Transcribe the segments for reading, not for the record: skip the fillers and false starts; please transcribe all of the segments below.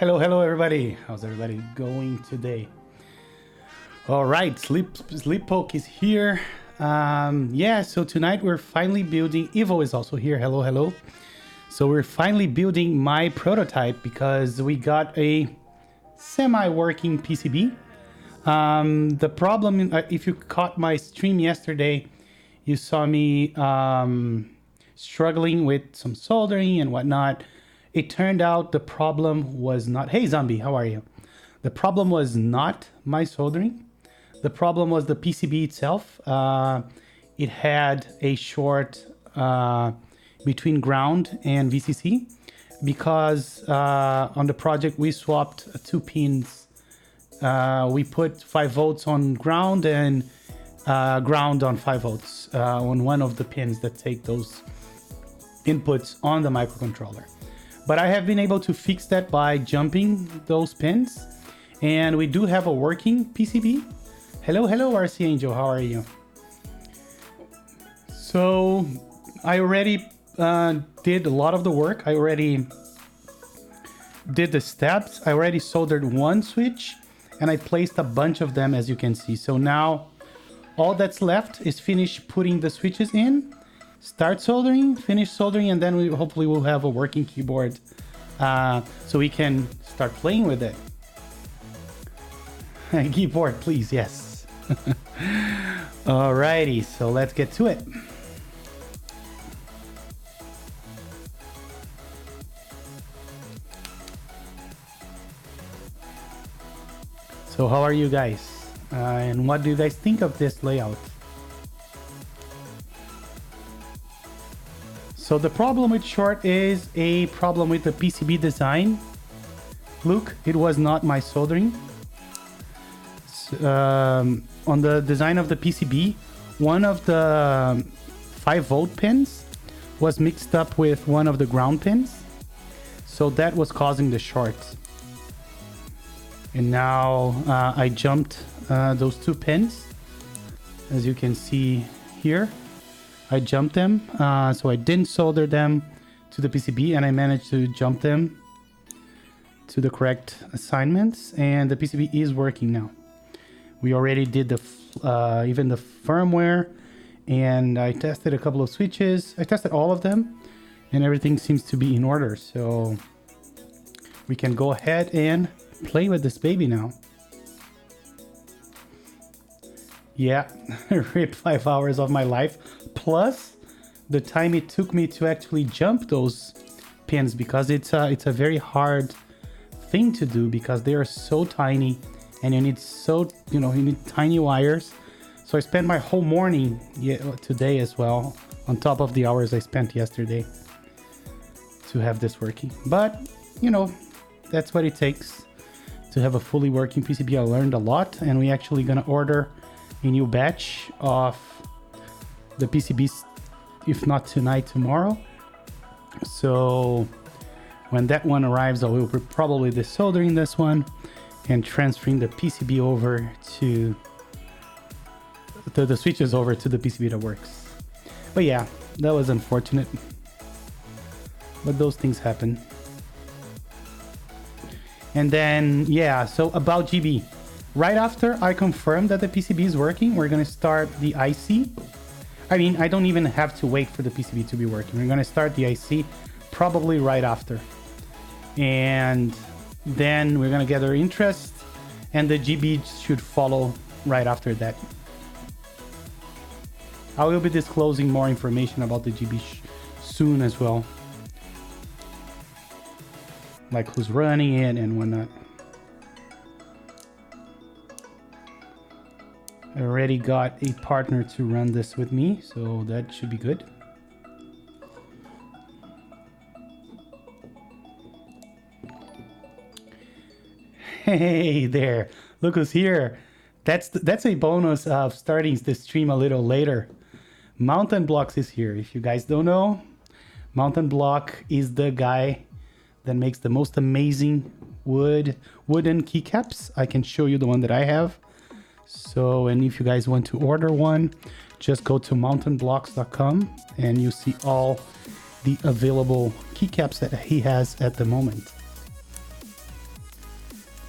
Hello everybody. How's everybody going today? All right, Sleep Poke is here. So tonight we're finally building. Evo is also here. Hello. So we're finally building my prototype because we got a semi-working PCB. The problem, if you caught my stream yesterday, you saw me struggling with some soldering and whatnot. It turned out the problem was not... Hey, Zombie, how are you? The problem was not my soldering. The problem was the PCB itself. It had a short between ground and VCC because on the project we swapped 2 pins. We put 5 volts on ground and ground on 5 volts on one of the pins that take those inputs on the microcontroller. But I have been able to fix that by jumping those pins, and we do have a working PCB. Hello RC Angel, how are you? So I already did a lot of the work. I already did the steps. I already soldered one switch and I placed a bunch of them, as you can see. So now all that's left is finish putting the switches in, start soldering, finish soldering, and then we hopefully will have a working keyboard so we can start playing with it. Keyboard, please, yes. Alrighty, so let's get to it. So how are you guys? And what do you guys think of this layout? So the problem with short is a problem with the PCB design. Look, it was not my soldering. On the design of the PCB, one of the 5-volt pins was mixed up with one of the ground pins. So that was causing the short. And now I jumped those 2 pins, as you can see here. I jumped them, so I didn't solder them to the PCB, and I managed to jump them to the correct assignments, and the PCB is working now. We already did the even the firmware, and I tested a couple of switches. I tested all of them, and everything seems to be in order. So we can go ahead and play with this baby now. Yeah, rip 5 hours of my life, plus the time it took me to actually jump those pins, because it's a very hard thing to do because they are so tiny and you need tiny wires. So I spent my whole morning today as well, on top of the hours I spent yesterday, to have this working. But that's what it takes to have a fully working PCB. I learned a lot, and we actually gonna order a new batch of the PCBs, if not tonight, tomorrow. So when that one arrives, I will be probably desoldering this one and transferring the PCB over to the switches over to the PCB that works. But yeah, that was unfortunate, but those things happen. And then so about GB, right after I confirm that the PCB is working, we're gonna start the IC. I mean, I don't even have to wait for the PCB to be working. We're gonna start the IC probably right after, and then we're gonna gather interest, and the GB should follow right after that. I will be disclosing more information about the GB soon as well, like who's running it and whatnot. I already got a partner to run this with me, so that should be good. Hey there, look who's here. That's a bonus of starting the stream a little later. Mountain Blocks is here. If you guys don't know, Mountain Block is the guy that makes the most amazing wooden keycaps. I can show you the one that I have. So, and if you guys want to order one, just go to mountainblocks.com and you see all the available keycaps that he has at the moment.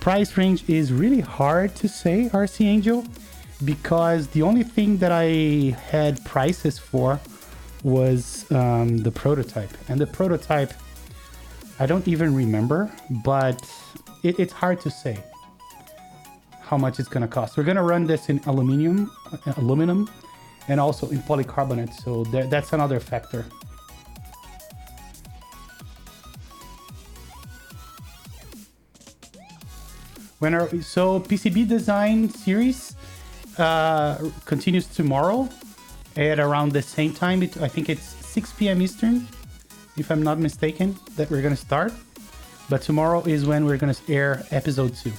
price range is really hard to say, RC Angel, because the only thing that I had prices for was the prototype. And the prototype, I don't even remember, but it's hard to say how much it's gonna cost. We're gonna run this in aluminum, and also in polycarbonate, so that's another factor. So PCB design series continues tomorrow at around the same time. I think it's 6 p.m. Eastern, if I'm not mistaken, that we're gonna start. But tomorrow is when we're gonna air episode 2.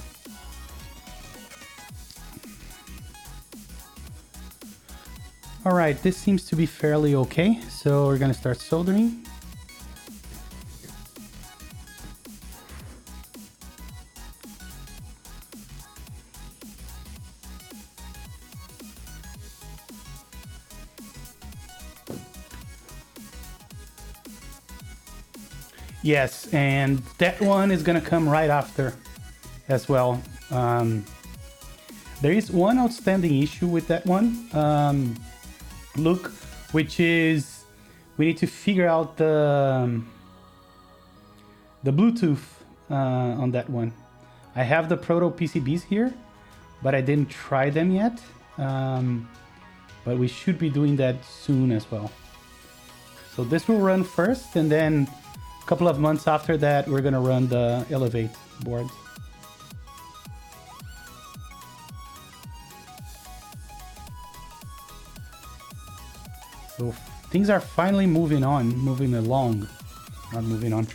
All right, this seems to be fairly okay. So we're gonna start soldering. Yes, and that one is gonna come right after as well. There is one outstanding issue with that one, look, which is we need to figure out the Bluetooth on that one. I have the proto PCBs here, but I didn't try them yet. But we should be doing that soon as well. So this will run first, and then a couple of months after that, we're gonna run the Elongate board. So things are finally moving along, not moving on.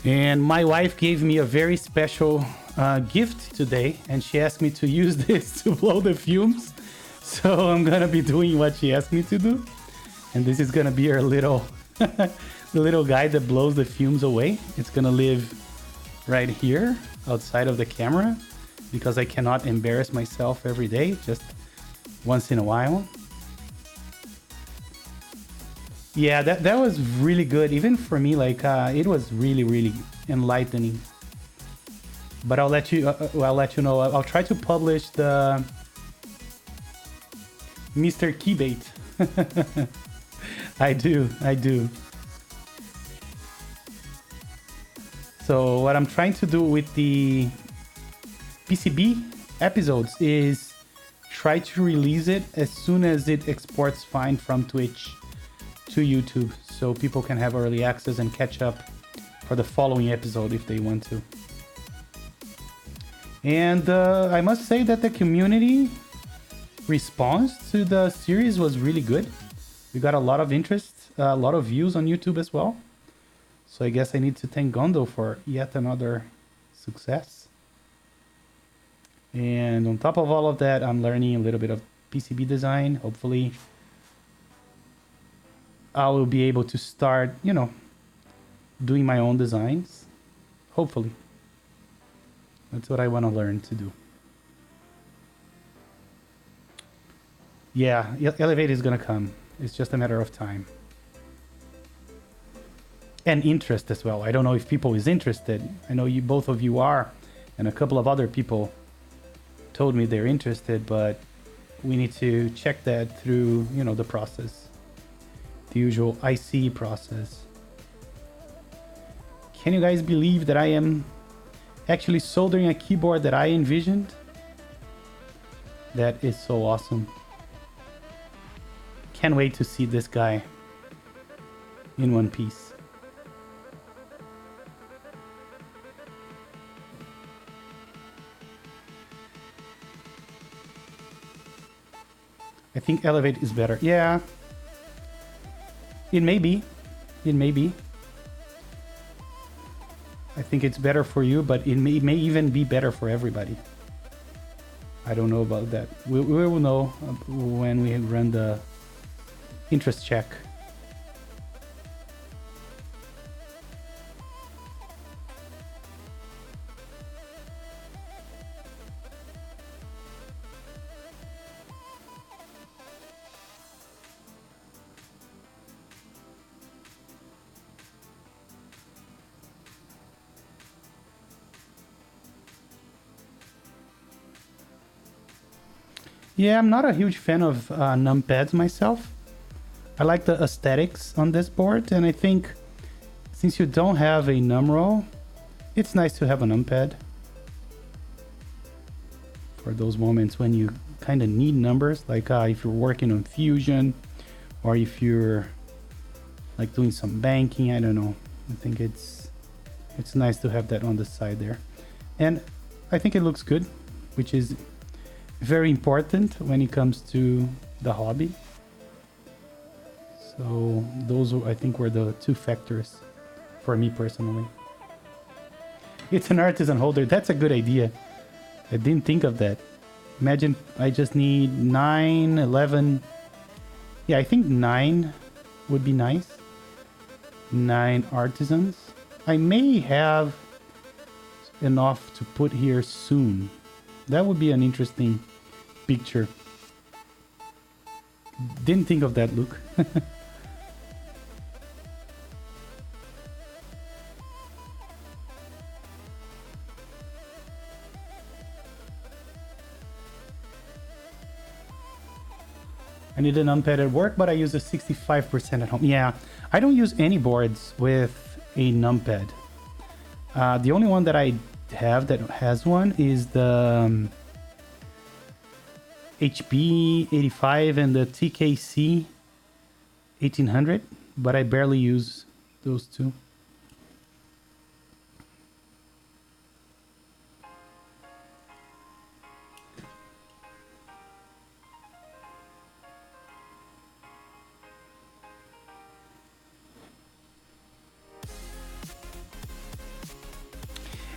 And my wife gave me a very special gift today, and she asked me to use this to blow the fumes. So I'm gonna be doing what she asked me to do. And this is gonna be her little, the little guy that blows the fumes away. It's gonna live right here outside of the camera because I cannot embarrass myself every day, just once in a while. Yeah, that was really good. Even for me, like it was really enlightening. But I'll let you know. I'll try to publish the Mr. Keybait. I do. So what I'm trying to do with the PCB episodes is try to release it as soon as it exports fine from Twitch to YouTube, so people can have early access and catch up for the following episode if they want to. And I must say that the community response to the series was really good. We got a lot of interest, a lot of views on YouTube as well. So I guess I need to thank Gondo for yet another success. And on top of all of that, I'm learning a little bit of PCB design. Hopefully I will be able to start, doing my own designs. Hopefully. That's what I want to learn to do. Yeah, Elongate is going to come. It's just a matter of time. And interest as well. I don't know if people is interested. I know both of you are, and a couple of other people told me they're interested, but we need to check that through, the process. The usual IC process. Can you guys believe that I am actually soldering a keyboard that I envisioned? That is so awesome. Can't wait to see this guy in one piece. I think Elongate is better. Yeah. It may be. I think it's better for you, but it may even be better for everybody. I don't know about that. We will know when we run the interest check. Yeah, I'm not a huge fan of numpads myself. I like the aesthetics on this board, and I think since you don't have a num row, it's nice to have a numpad for those moments when you kind of need numbers, like if you're working on Fusion or if you're like doing some banking. I don't know. I think it's nice to have that on the side there, and I think it looks good, which is very important when it comes to the hobby. So those I think were the two factors for me personally. It's an artisan holder. That's a good idea. I didn't think of that. Imagine I just need 9, 11. Yeah, I think 9 would be nice. 9 artisans. I may have enough to put here soon. That would be an interesting picture. Didn't think of that, Luke. I need an numpad at work, but I use a 65% at home. Yeah, I don't use any boards with a numpad. The only one that I have that has one is the HP 85 and the TKC 1800, but I barely use those two.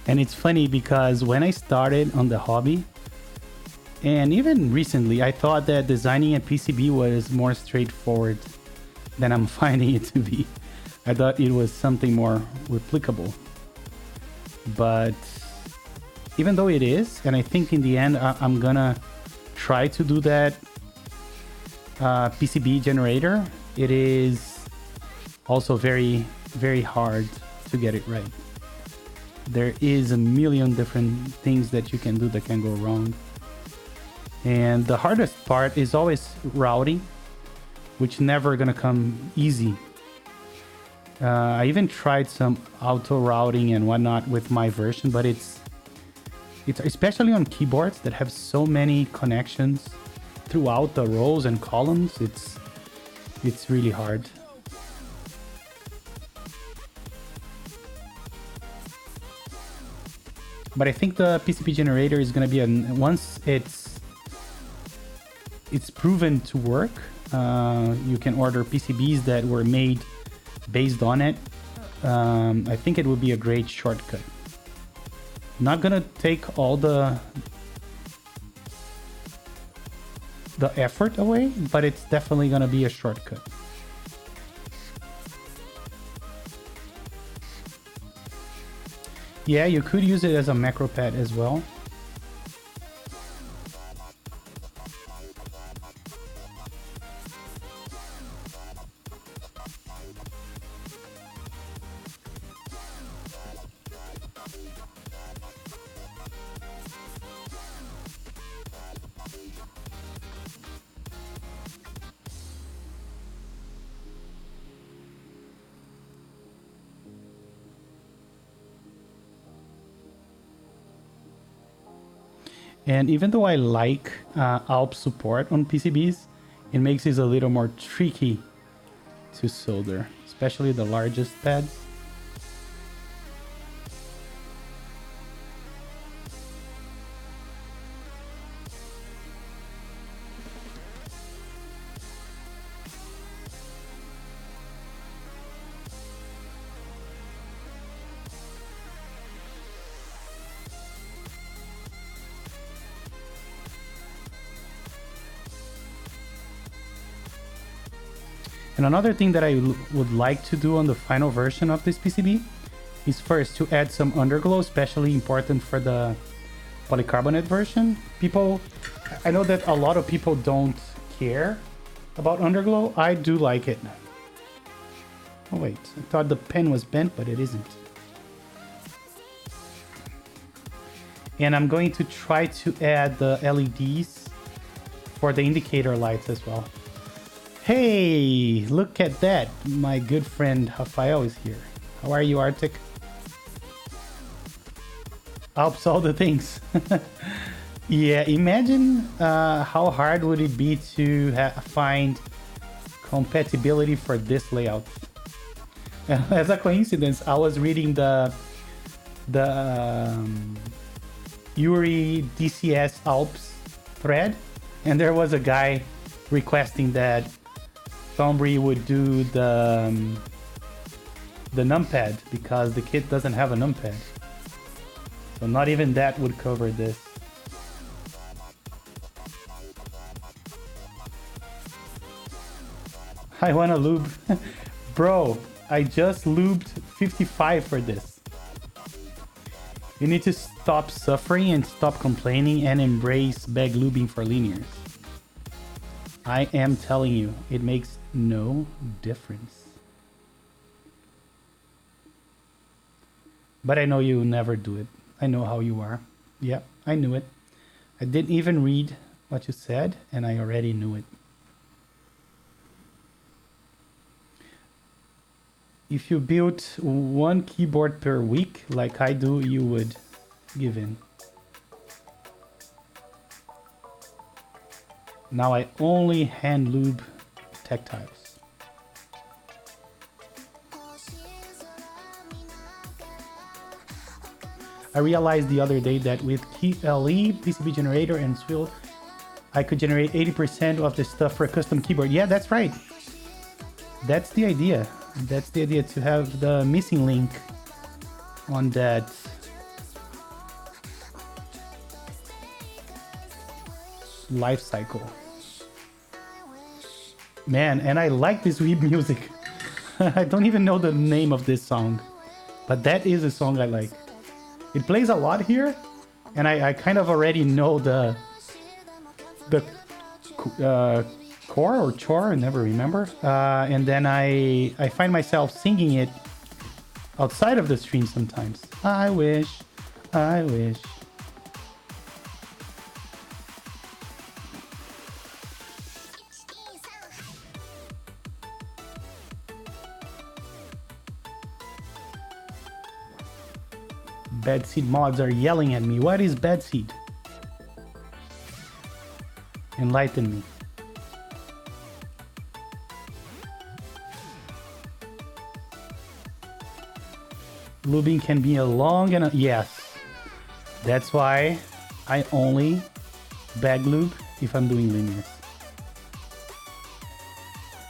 And it's funny because when I started on the hobby, and even recently, I thought that designing a PCB was more straightforward than I'm finding it to be. I thought it was something more replicable. But even though it is, and I think in the end I'm gonna try to do that PCB generator, it is also very, very hard to get it right. There is a million different things that you can do that can go wrong. And the hardest part is always routing, which never gonna come easy. I even tried some auto routing and whatnot with my version, but it's especially on keyboards that have so many connections throughout the rows and columns. It's really hard. But I think the PCB generator is going to be once it's proven to work, you can order PCBs that were made based on it. I think it would be a great shortcut. Not going to take all the effort away, but it's definitely going to be a shortcut. Yeah, you could use it as a macro pad as well. And even though I like ALP support on PCBs, it makes it a little more tricky to solder, especially the largest pads. And another thing that I would like to do on the final version of this PCB is first to add some underglow, especially important for the polycarbonate version. I know that a lot of people don't care about underglow. I do like it. Oh wait, I thought the pen was bent, but it isn't. And I'm going to try to add the LEDs for the indicator lights as well. Hey, look at that. My good friend Rafael is here. How are you, Arctic? Helps all the things. Yeah, imagine how hard would it be to find compatibility for this layout. As a coincidence, I was reading the Yuri DCS Alps thread, and there was a guy requesting that Thombre would do the numpad because the kit doesn't have a numpad. So not even that would cover this. I want a lube. Bro, I just lubed 55 for this. You need to stop suffering and stop complaining and embrace bag lubing for linears. I am telling you, it makes no difference. But I know you never do it. I know how you are. Yeah, I knew it. I didn't even read what you said, and I already knew it. If you built one keyboard per week, like I do, you would give in. Now I only hand lube tactiles. I realized the other day that with KLE, PCB generator, and Swill, I could generate 80% of the stuff for a custom keyboard. Yeah, that's right. That's the idea. That's the idea, to have the missing link on that life cycle. Man, and I like this Weeb music. I don't even know the name of this song, but that is a song I like. It plays a lot here, and I kind of already know the core or chore, I never remember. And then I find myself singing it outside of the stream sometimes. I wish. Bad Seed mods are yelling at me. What is Bad Seed? Enlighten me. Lubing can be a long and yes. That's why I only bag lube if I'm doing linears.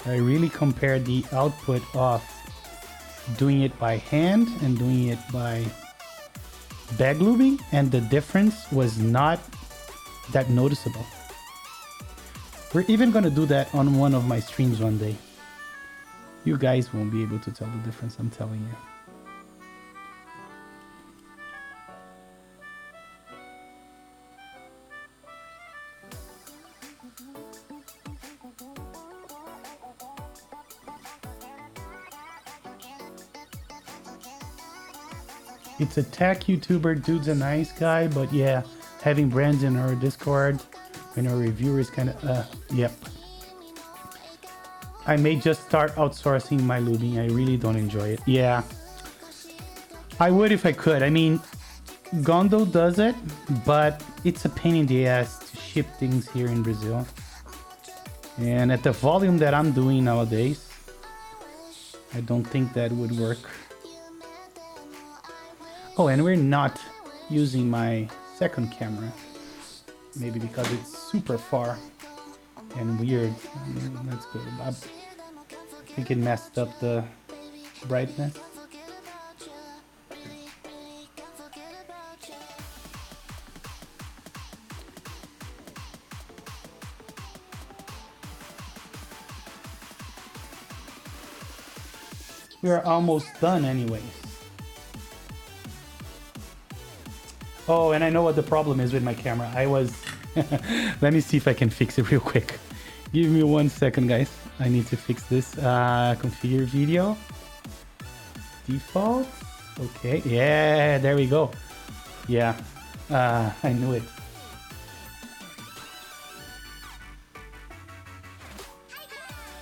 I really compare the output of doing it by hand and doing it by bag lubing, and the difference was not that noticeable. We're even gonna do that on one of my streams one day. You guys won't be able to tell the difference, I'm telling you. It's a tech YouTuber, dude's a nice guy, but yeah, having brands in our Discord and our reviewers kind of, yep. I may just start outsourcing my lubing. I really don't enjoy it. Yeah, I would if I could. I mean, Gondo does it, but it's a pain in the ass to ship things here in Brazil. And at the volume that I'm doing nowadays, I don't think that would work. Oh, and we're not using my second camera. Maybe because it's super far and weird. Let's go. I think it messed up the brightness. We're almost done anyways. Oh, and I know what the problem is with my camera. I was... Let me see if I can fix it real quick. Give me 1 second, guys. I need to fix this. Configure video. Default. Okay. Yeah, there we go. Yeah. I knew it.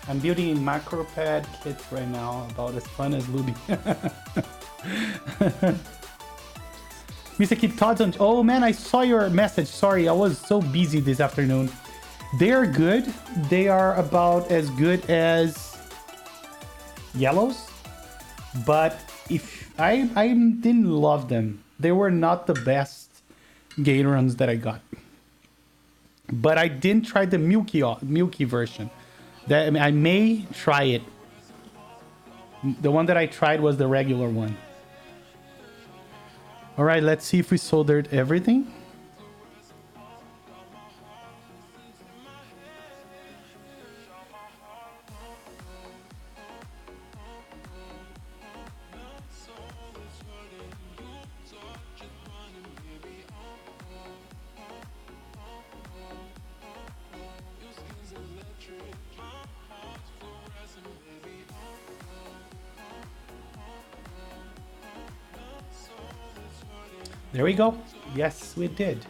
I'm building a macro pad kit right now, about as fun as Lube. Mr. Keep Thoughts on... Oh man, I saw your message. Sorry, I was so busy this afternoon. They are good. They are about as good as yellows. But if I didn't love them. They were not the best Gaterons that I got. But I didn't try the milky version. That, I mean, I may try it. The one that I tried was the regular one. All right, let's see if we soldered everything. There we go. Yes, we did.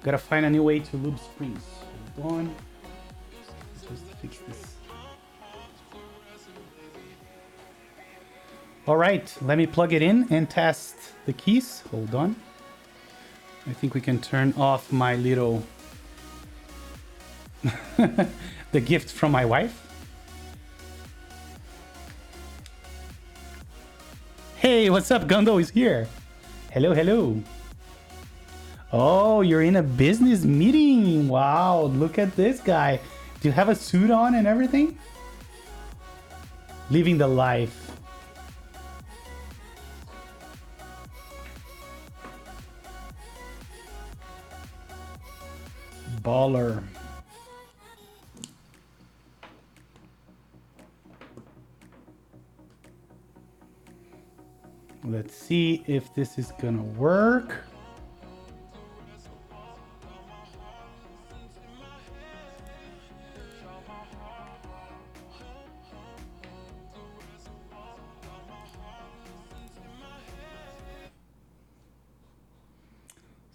Gotta find a new way to lube springs. Hold on. Let's just fix this. All right, let me plug it in and test the keys. Hold on. I think we can turn off my little... the gift from my wife. Hey, what's up? Gundo is here. Hello, hello. Oh, you're in a business meeting. Wow, look at this guy. Do you have a suit on and everything? Living the life. Baller. Let's see if this is gonna work.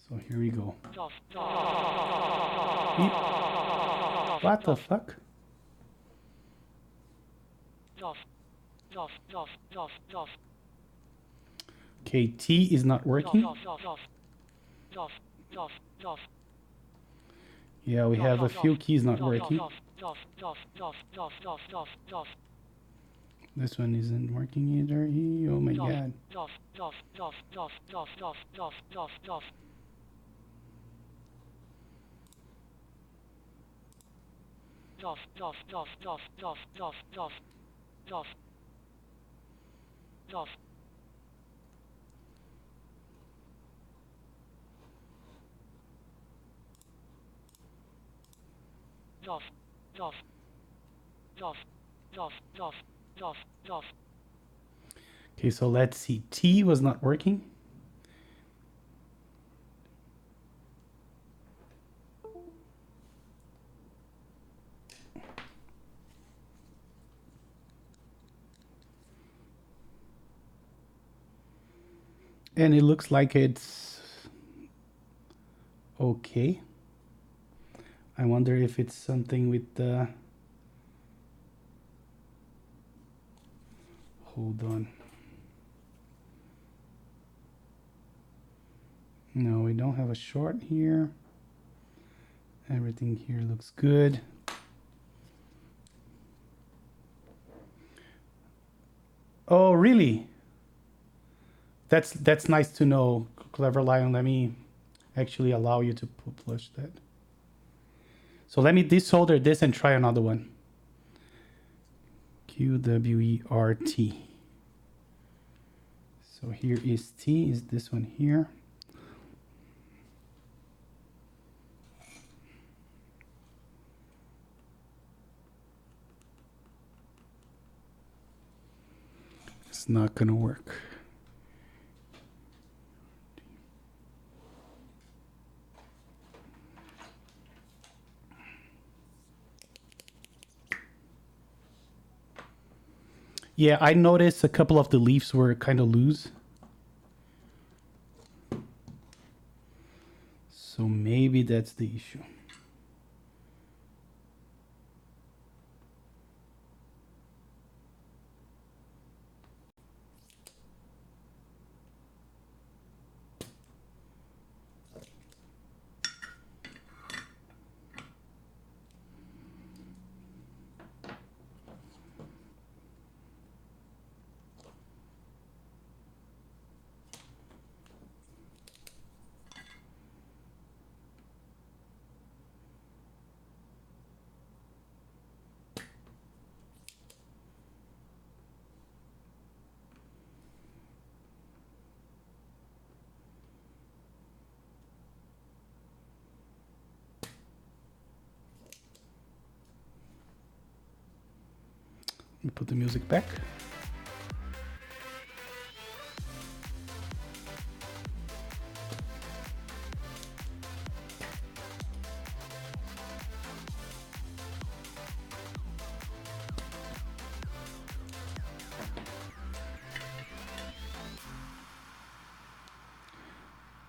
So here we go. Beep. What the fuck? Okay, T is not working. Yeah, we have a few keys not working. This one isn't working either. Oh my god. Okay, so let's see. T was not working. And it looks like it's okay. I wonder if it's something with the... Hold on. No, we don't have a short here. Everything here looks good. Oh, really? That's nice to know, Clever Lion. Let me actually allow you to push that. So let me desolder this and try another one. QWERT. So here is T, is this one here. It's not gonna work. Yeah, I noticed a couple of the leaves were kind of loose. So maybe that's the issue. Let me put the music back.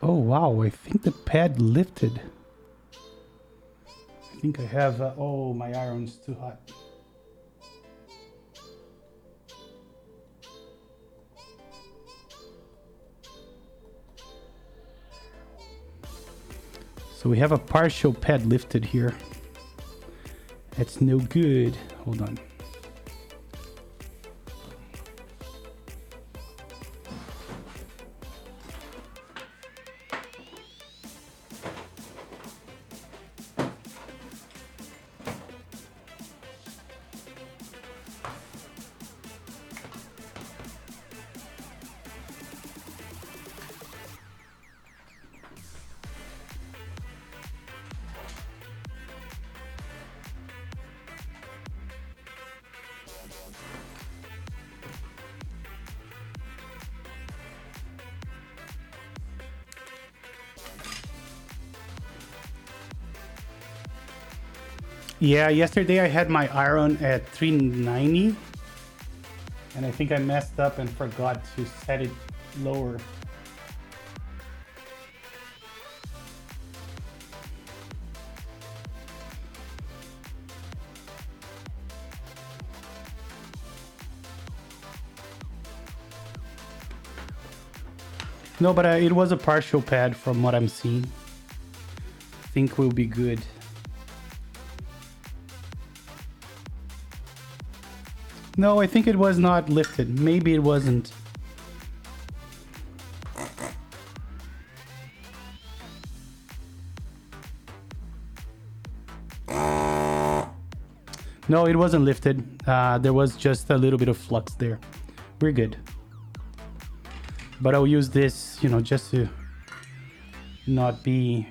Oh wow, I think the pad lifted. I think I have, oh, my iron's too hot. So we have a partial pad lifted here. That's no good. Hold on. Yeah, yesterday I had my iron at 390 and I think I messed up and forgot to set it lower. No, but it was a partial pad from what I'm seeing. I think we'll be good. No, I think it was not lifted. Maybe it wasn't. No, it wasn't lifted. There was just a little bit of flux there. We're good. But I'll use this, you know, just to not be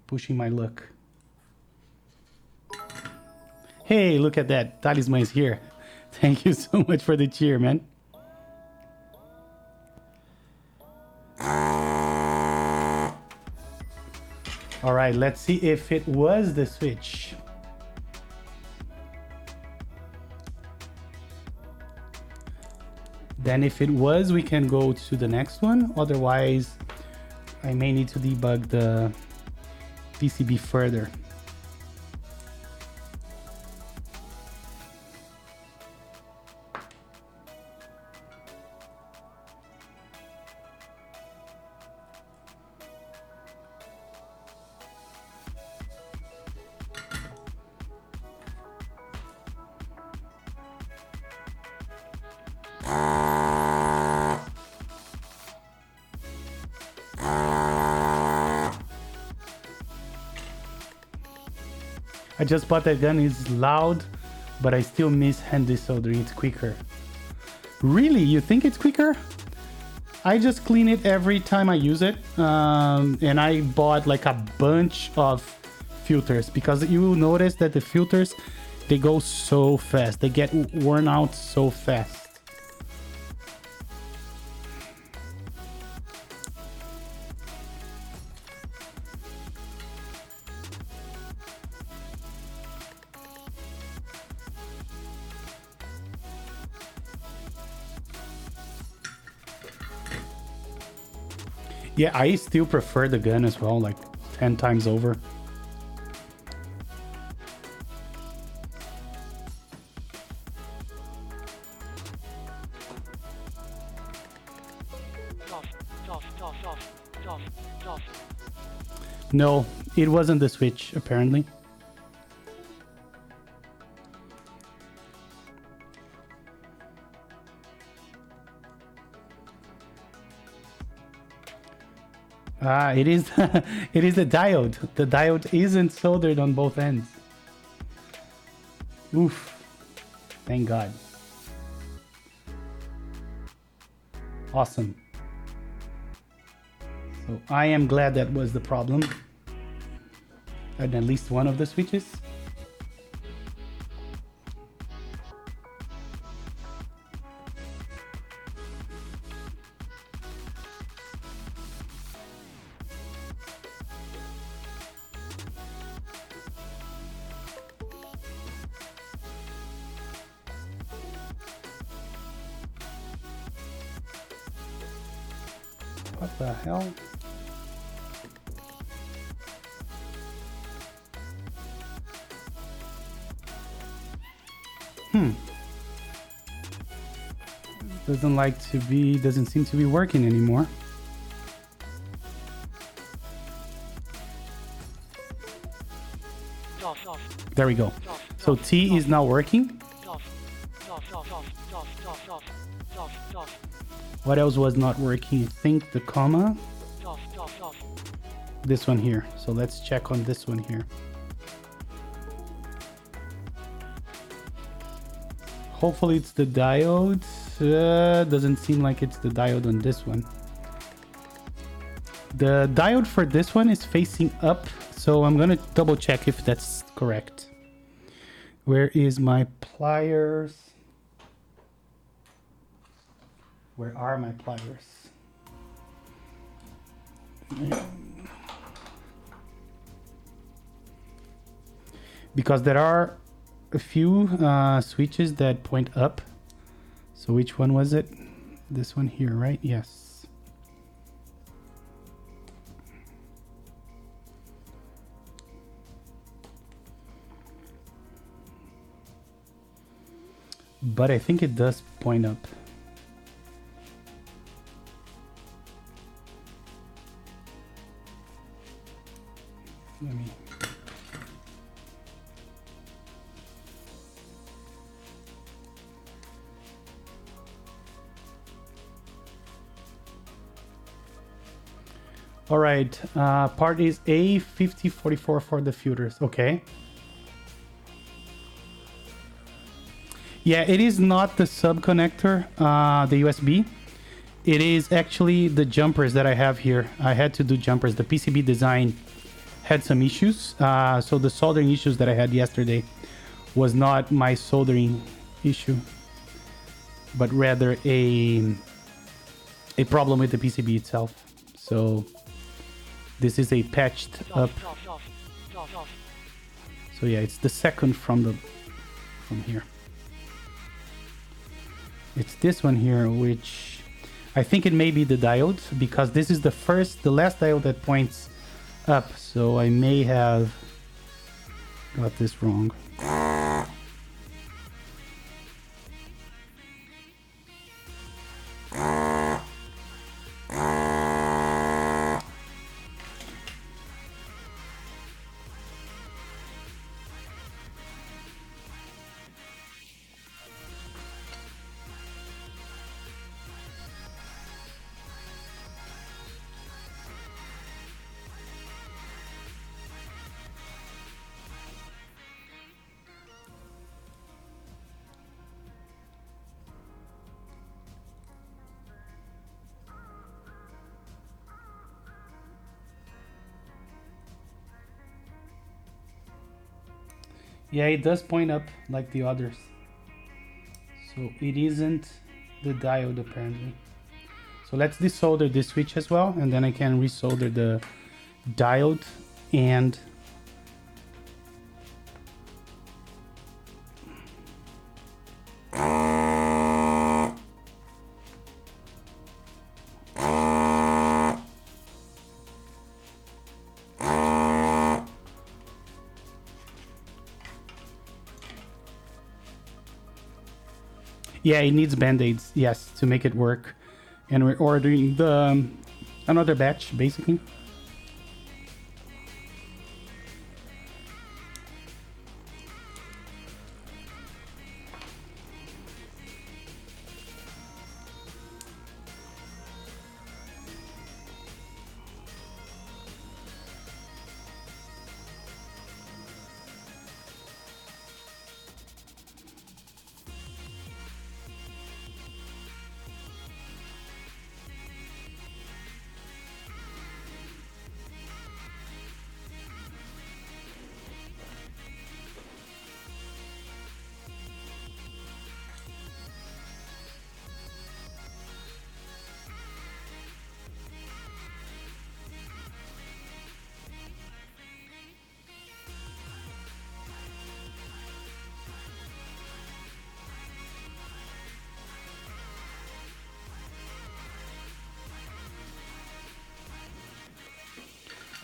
pushing my luck. Hey, look at that. Talisman is here. Thank you so much for the cheer, man. All right, let's see if it was the switch. Then if it was, we can go to the next one. Otherwise, I may need to debug the PCB further. I just bought that gun. It's loud, but I still miss hand desoldering. It's quicker. Really? You think it's quicker? I just clean it every time I use it. And I bought like a bunch of filters because you will notice that the filters, they go so fast. They get worn out so fast. Yeah, I still prefer the gun as well, like 10 times over. No, it wasn't the switch, apparently. It is it is the diode. The diode isn't soldered on both ends. Oof. Thank God. Awesome. So I am glad that was the problem. And at least one of the switches. What the hell? Doesn't seem to be working anymore. There we go. So T is now working. What else was not working? I think the comma. This one here. So let's check on this one here. Hopefully it's the diode. Doesn't seem like it's the diode on this one. The diode for this one is facing up, so I'm gonna double check if that's correct. Where is my pliers? Where are my pliers? Because there are a few switches that point up. So which one was it? This one here, right? Yes. But I think it does point up. Let me... All right, part is A5044 for the filters. Okay. Yeah, it is not the sub connector, the USB. It is actually the jumpers that I have here. I had to do jumpers. The PCB design had some issues. So the soldering issues that I had yesterday was not my soldering issue, but rather a problem with the PCB itself. So this is a patched up. So yeah, it's the second from here. It's this one here, which I think it may be the diode, because this is the last diode that points up. So I may have got this wrong. Yeah, it does point up like the others. So it isn't the diode apparently. So let's desolder this switch as well, and then I can resolder the diode and yeah, it needs band-aids, yes, to make it work. And we're ordering the another batch, basically.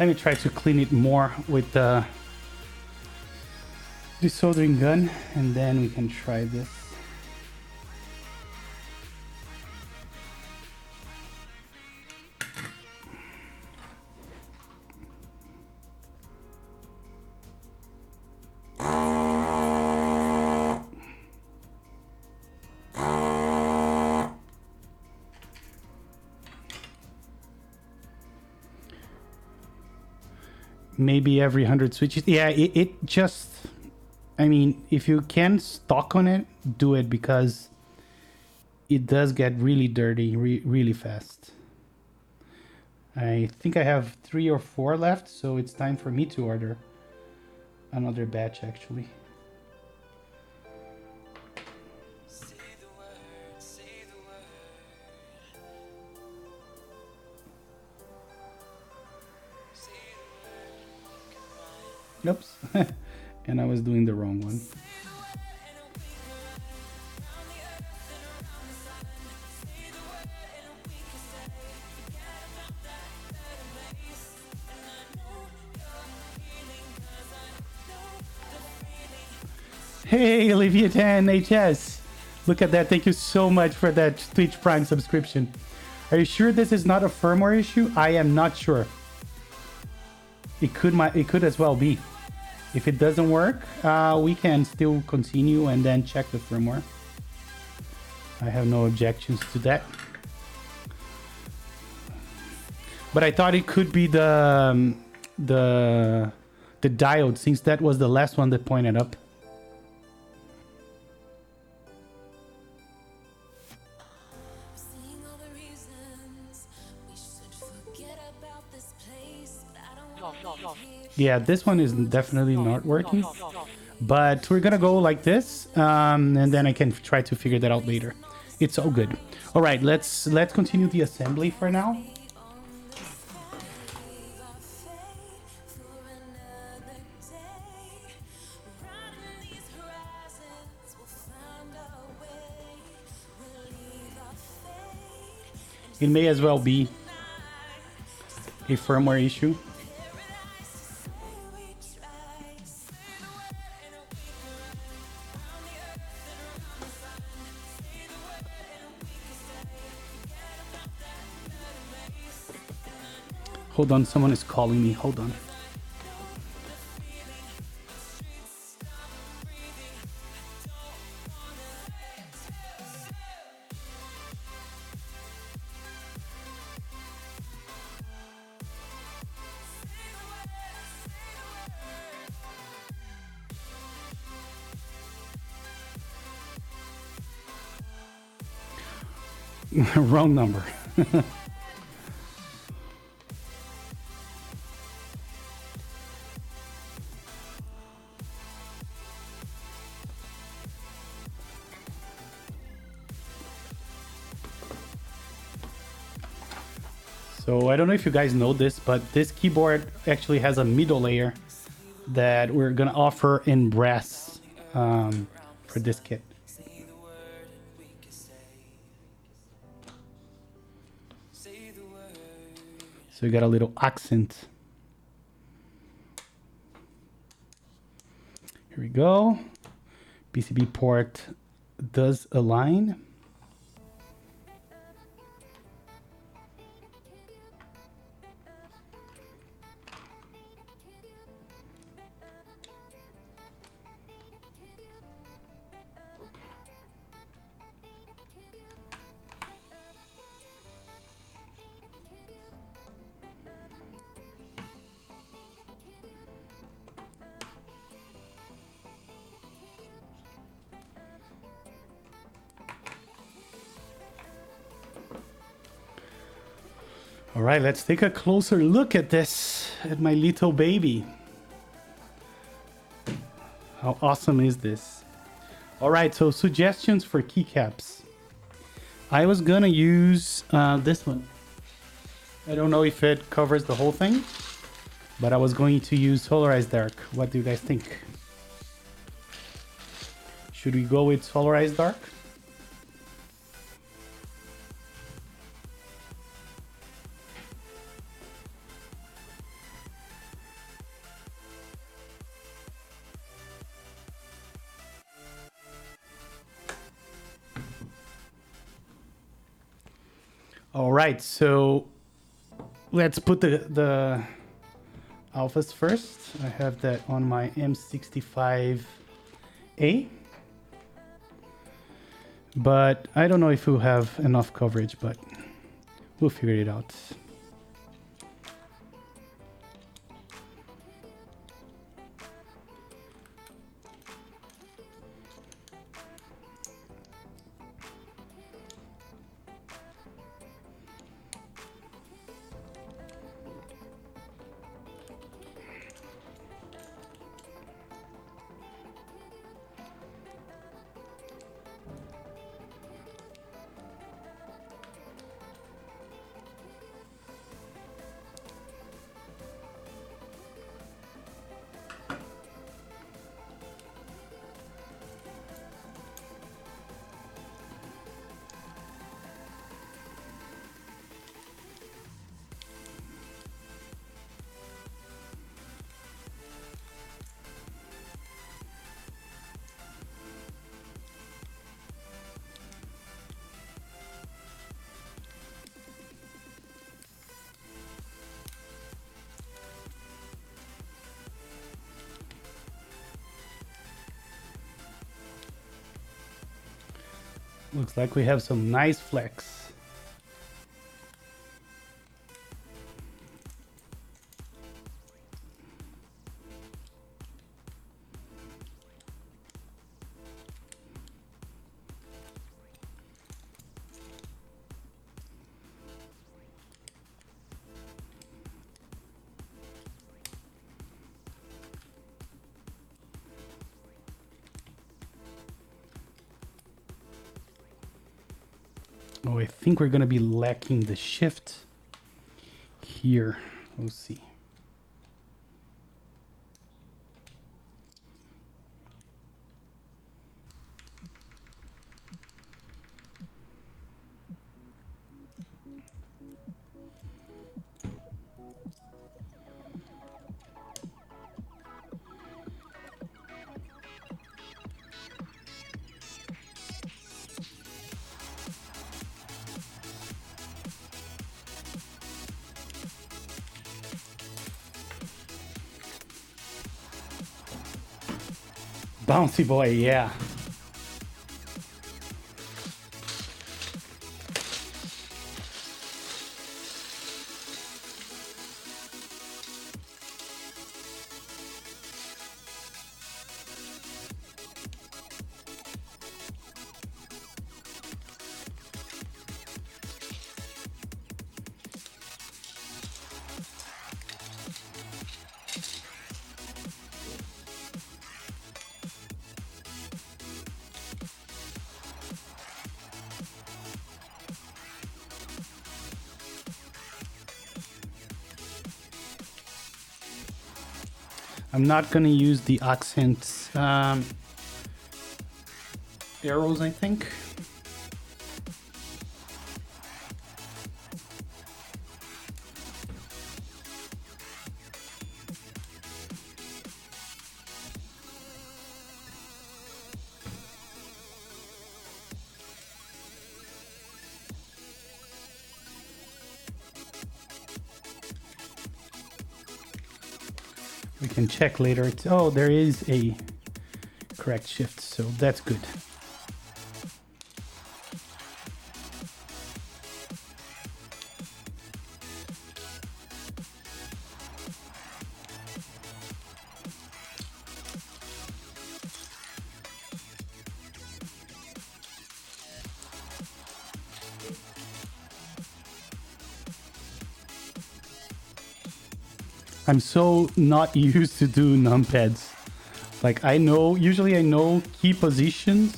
Let me try to clean it more with the soldering gun, and then we can try this. Maybe every 100 switches. Yeah, it just, I mean, if you can stock on it, do it, because it does get really dirty really fast. I think I have 3 or 4 left, so it's time for me to order another batch actually. Oops. And I was doing the wrong one. Hey, Leviathan HS. Look at that. Thank you so much for that Twitch Prime subscription. Are you sure this is not a firmware issue? I am not sure. It could as well be. If it doesn't work, we can still continue and then check the firmware. I have no objections to that. But I thought it could be the diode, since that was the last one that pointed up. Yeah, this one is definitely not working, but we're gonna go like this, and then I can try to figure that out later. It's all good. All right, let's continue the assembly for now. It may as well be a firmware issue. Hold on, someone is calling me. Hold on. Wrong number. So I don't know if you guys know this, but this keyboard actually has a middle layer that we're gonna offer in brass for this kit. So you got a little accent. Here we go. PCB port does align. All right, let's take a closer look at this, at my little baby. How awesome is this? All right, so suggestions for keycaps. I was gonna use this one. I don't know if it covers the whole thing, but I was going to use Solarized Dark. What do you guys think? Should we go with Solarized Dark? All right, so let's put the alphas first. I have that on my M65A, but I don't know if we'll have enough coverage, but we'll figure it out. Looks like we have some nice flex. Oh, I think we're gonna be lacking the shift here. We'll see. Bouncy boy, yeah. I'm not gonna use the accent arrows, I think. We can check later. Oh, there is a correct shift, so that's good. I'm so not used to do numpads. Like usually I know key positions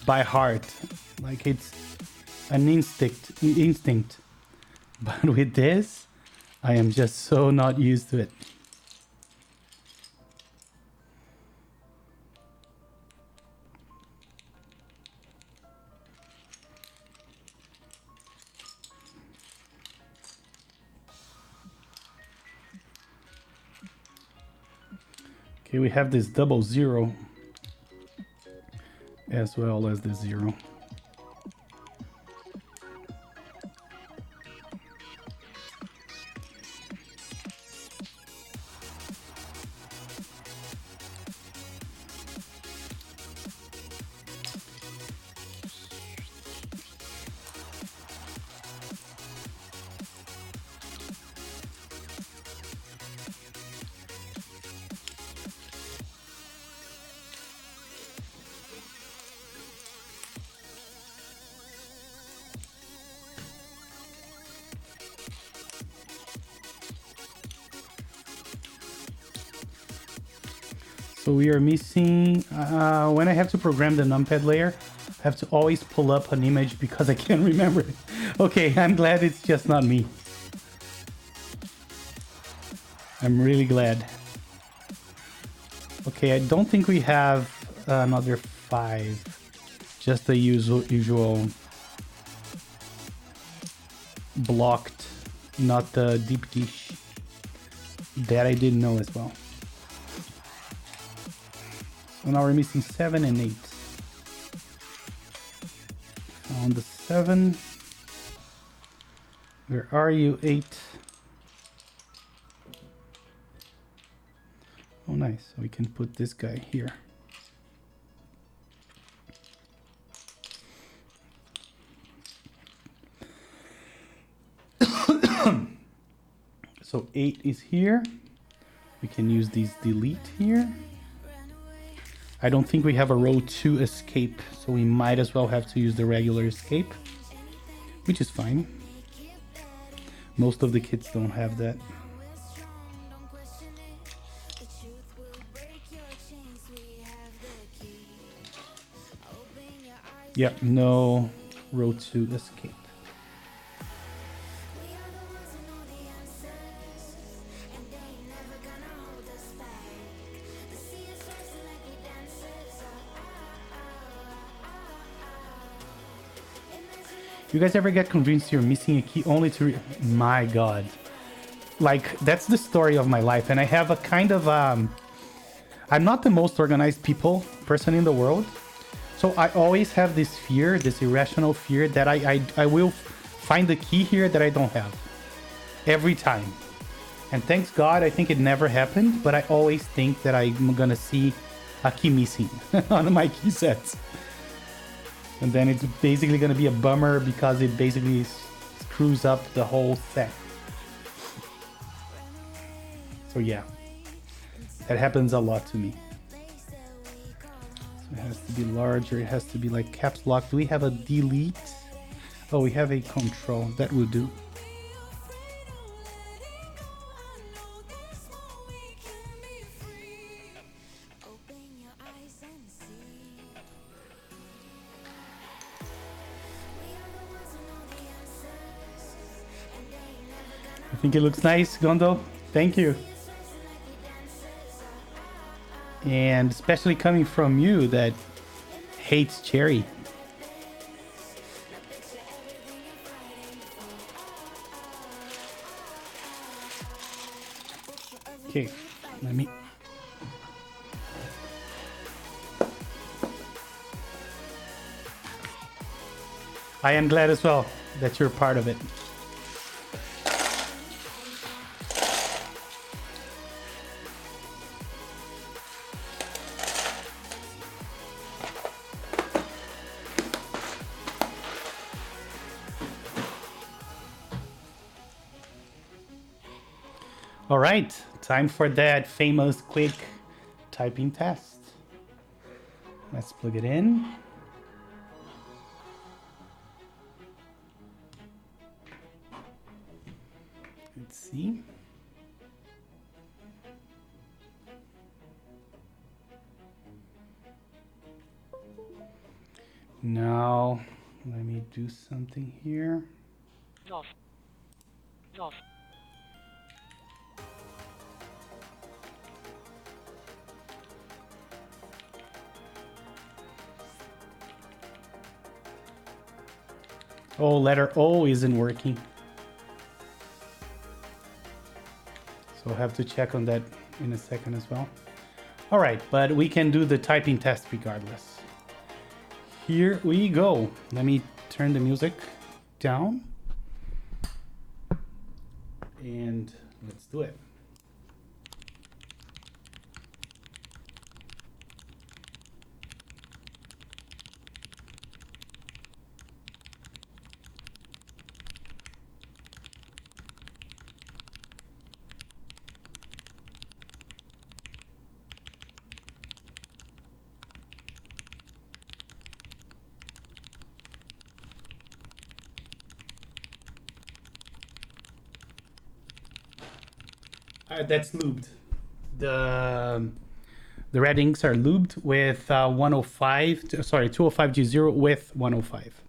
by heart. Like it's an instinct. But with this, I am just so not used to it. Okay, we have this 00 as well as the 0. So we are missing, when I have to program the numpad layer, I have to always pull up an image because I can't remember it. Okay, I'm glad it's just not me. I'm really glad. Okay, I don't think we have another 5. Just the usual blocked, not the deep dish. That I didn't know as well. So now we're missing 7 and 8. On the 7. Where are you, 8? Oh, nice. So we can put this guy here. So 8 is here. We can use these delete here. I don't think we have a row 2 escape, so we might as well have to use the regular escape, which is fine. Most of the kits don't have that. Yep, no row 2 escape. You guys ever get convinced you're missing a key only to my god, like that's the story of my life. And I have a kind of I'm not the most organized person in the world, so I always have this fear, this irrational fear that I will find the key here that I don't have every time. And thanks God, I think it never happened, but I always think that I'm gonna see a key missing on my key sets. And then it's basically going to be a bummer because it basically screws up the whole set. So yeah, that happens a lot to me. So it has to be larger. It has to be like caps lock. Do we have a delete? Oh, we have a control. That will do. I think it looks nice, Gondo. Thank you. And especially coming from you that hates cherry. Okay, let me... I am glad as well that you're part of it. All right, time for that famous quick typing test. Let's plug it in. Let's see. Now, let me do something here. Off. Off. Oh, letter O isn't working. So I'll have to check on that in a second as well. All right, but we can do the typing test regardless. Here we go. Let me turn the music down. And let's do it. That's lubed. The red inks are lubed with 205G0 with 105.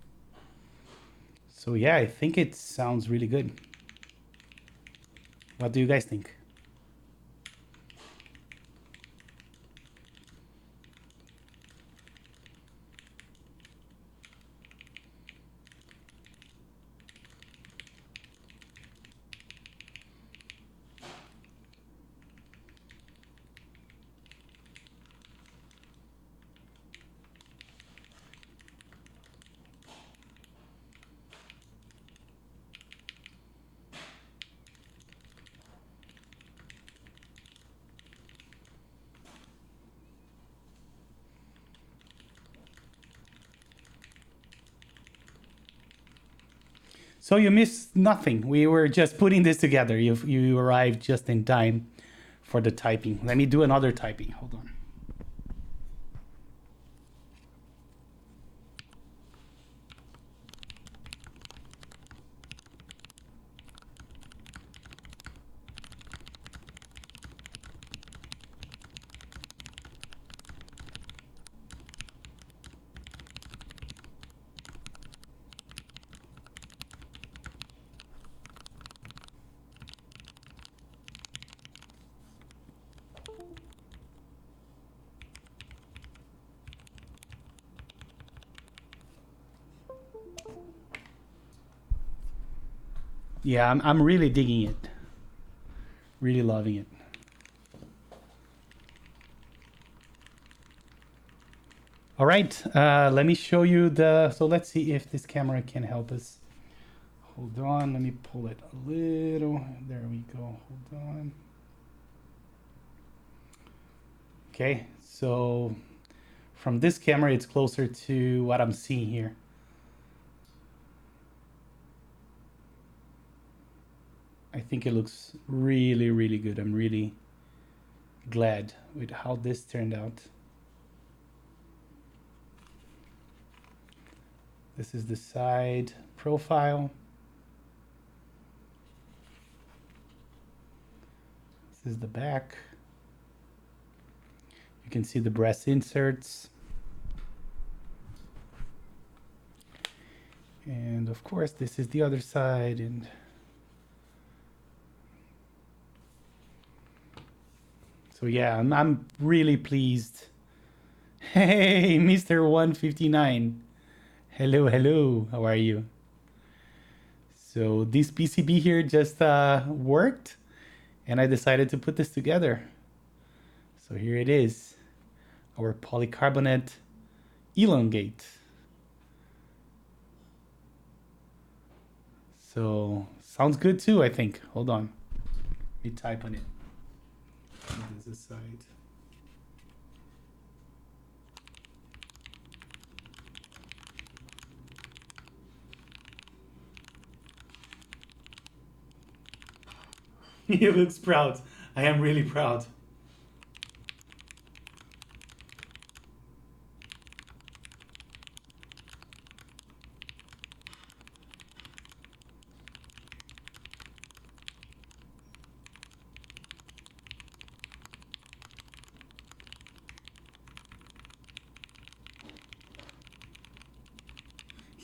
So yeah, I think it sounds really good. What do you guys think? So you missed nothing. We were just putting this together. You arrived just in time for the typing. Let me do another typing. Hold on. Yeah, I'm really digging it. Really loving it. All right, let me show you so let's see if this camera can help us. Hold on, let me pull it a little. There we go, hold on. Okay, so from this camera, it's closer to what I'm seeing here. I think it looks really, really good. I'm really glad with how this turned out. This is the side profile. This is the back. You can see the brass inserts. And of course, this is the other side. And so yeah, I'm really pleased. Hey, Mr. 159. Hello, hello. How are you? So this PCB here just worked, and I decided to put this together. So here it is, our polycarbonate Elongate. So sounds good too, I think. Hold on. Let me type on it. This aside. He looks proud. I am really proud.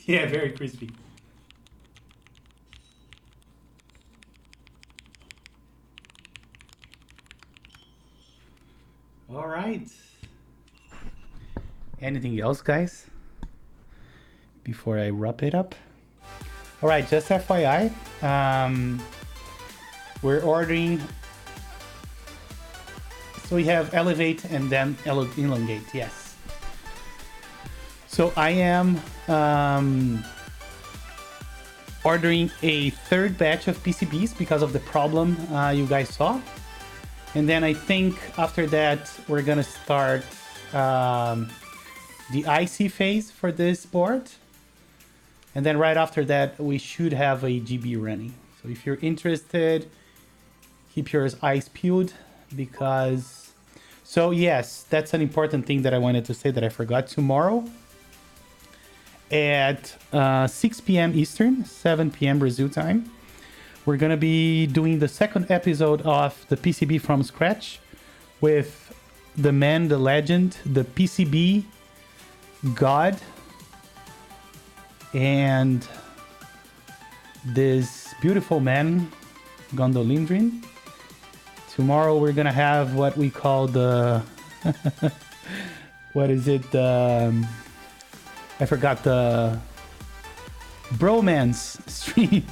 Yeah, very crispy. All right. Anything else, guys? Before I wrap it up. All right, just FYI, we're ordering. So we have Elevate and then Elongate, yes. So I am ordering a third batch of PCBs because of the problem you guys saw. And then I think after that, we're gonna start the IC phase for this board. And then right after that, we should have a GB running. So if you're interested, keep your eyes peeled because... So yes, that's an important thing that I wanted to say that I forgot. Tomorrow at 6 p.m. Eastern, 7 p.m. Brazil time, we're going to be doing the second episode of the PCB from scratch with the man, the legend, the PCB god, and this beautiful man, Gondolindrin. Tomorrow we're gonna have what we call the what is it? I forgot, the bromance stream.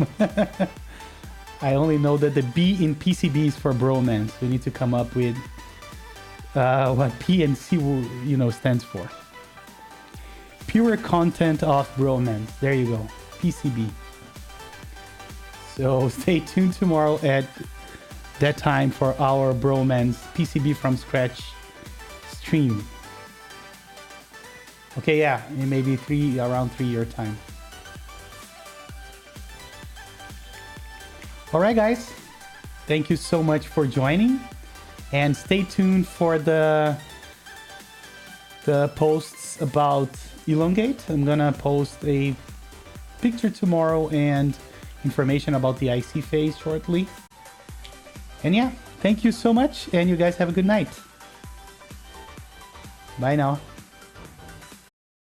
I only know that the B in PCB is for bromance. We need to come up with what P and C will, stands for. Pure content of bromance. There you go. PCB. So stay tuned tomorrow at that time for our bromance PCB from scratch stream. Okay, yeah, it may be around 3 year time. All right, guys, thank you so much for joining, and stay tuned for the posts about Elongate. I'm gonna post a picture tomorrow and information about the IC phase shortly. And yeah, thank you so much, and you guys have a good night. Bye now.